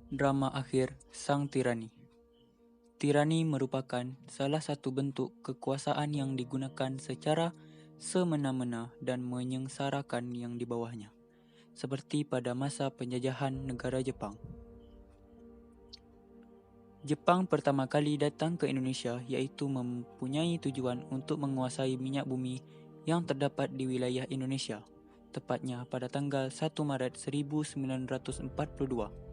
Drama akhir Sang Tirani. Tirani merupakan salah satu bentuk kekuasaan yang digunakan secara semena-mena dan menyengsarakan yang di bawahnya, seperti pada masa penjajahan negara Jepang. Jepang pertama kali datang ke Indonesia iaitu mempunyai tujuan untuk menguasai minyak bumi yang terdapat di wilayah Indonesia, tepatnya pada tanggal 1 Maret 1942.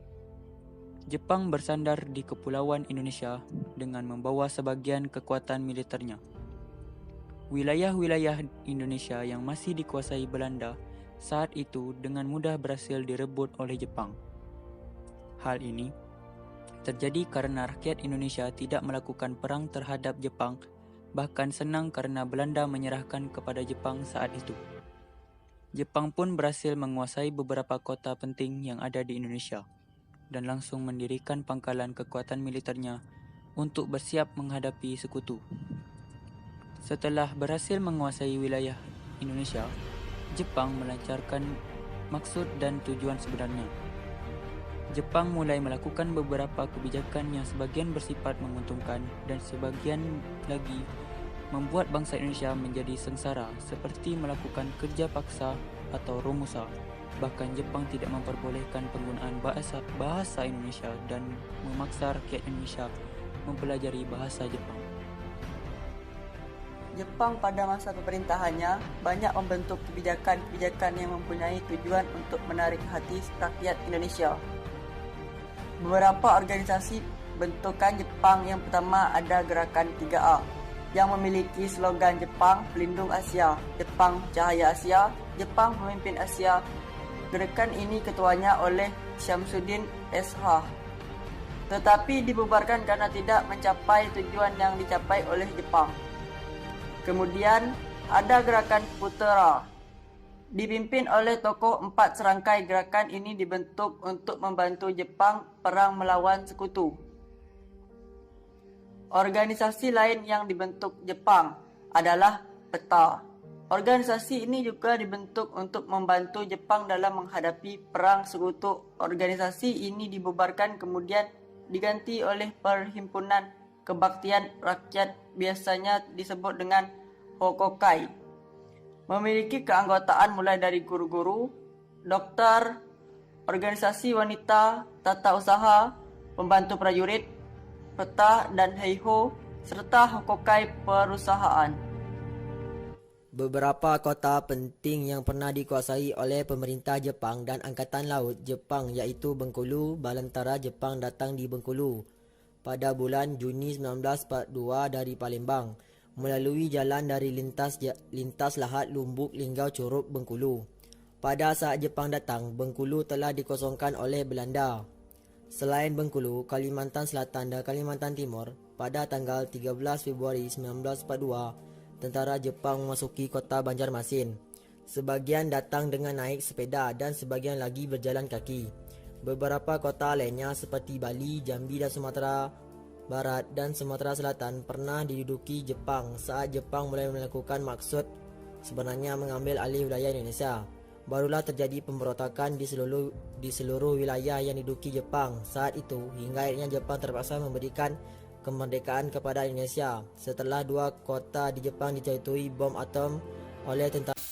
Jepang bersandar di Kepulauan Indonesia dengan membawa sebagian kekuatan militernya. Wilayah-wilayah Indonesia yang masih dikuasai Belanda saat itu dengan mudah berhasil direbut oleh Jepang. Hal ini terjadi karena rakyat Indonesia tidak melakukan perang terhadap Jepang, bahkan senang karena Belanda menyerahkan kepada Jepang saat itu. Jepang pun berhasil menguasai beberapa kota penting yang ada di Indonesia dan langsung mendirikan pangkalan kekuatan militernya untuk bersiap menghadapi sekutu. Setelah berhasil menguasai wilayah Indonesia, Jepang melancarkan maksud dan tujuan sebenarnya. Jepang mulai melakukan beberapa kebijakan yang sebagian bersifat menguntungkan dan sebagian lagi membuat bangsa Indonesia menjadi sengsara, seperti melakukan kerja paksa atau romusa. Bahkan Jepang tidak memperbolehkan penggunaan bahasa Indonesia dan memaksa rakyat Indonesia mempelajari bahasa Jepang. Jepang pada masa pemerintahannya banyak membentuk kebijakan-kebijakan yang mempunyai tujuan untuk menarik hati rakyat Indonesia. Beberapa organisasi bentukan Jepang yang pertama ada Gerakan 3A yang memiliki slogan Jepang Pelindung Asia, Jepang Cahaya Asia, Jepang Pemimpin Asia. Gerakan ini ketuanya oleh Syamsuddin SH, tetapi dibubarkan karena tidak mencapai tujuan yang dicapai oleh Jepang. Kemudian ada Gerakan Putera, dipimpin oleh tokoh 4 serangkai. Gerakan ini dibentuk untuk membantu Jepang perang melawan sekutu. Organisasi lain yang dibentuk Jepang adalah PETA. Organisasi ini juga dibentuk untuk membantu Jepang dalam menghadapi perang sekutu. Organisasi ini dibubarkan kemudian diganti oleh Perhimpunan Kebaktian Rakyat, biasanya disebut dengan Hokokai. Memiliki keanggotaan mulai dari guru-guru, dokter, organisasi wanita, tata usaha, pembantu prajurit, PETA dan Heiho, serta Hokokai perusahaan. Beberapa kota penting yang pernah dikuasai oleh pemerintah Jepang dan Angkatan Laut Jepang iaitu Bengkulu. Balantara Jepang datang di Bengkulu pada bulan Juni 1942 dari Palembang melalui jalan dari lintas lahat Lumbuk, Linggau, Curug, Bengkulu. Pada saat Jepang datang, Bengkulu telah dikosongkan oleh Belanda. Selain Bengkulu, Kalimantan Selatan dan Kalimantan Timur, pada tanggal 13 Februari 1942, tentara Jepang memasuki kota Banjarmasin. Sebagian datang dengan naik sepeda dan sebagian lagi berjalan kaki. Beberapa kota lainnya seperti Bali, Jambi dan Sumatera Barat dan Sumatera Selatan pernah diduduki Jepang saat Jepang mulai melakukan maksud sebenarnya mengambil alih wilayah Indonesia. Barulah terjadi pemberontakan di seluruh wilayah yang diduduki Jepang saat itu, hingga akhirnya Jepang terpaksa memberikan kemerdekaan kepada Indonesia setelah 2 kota di Jepang dijatuhi bom atom oleh tentara.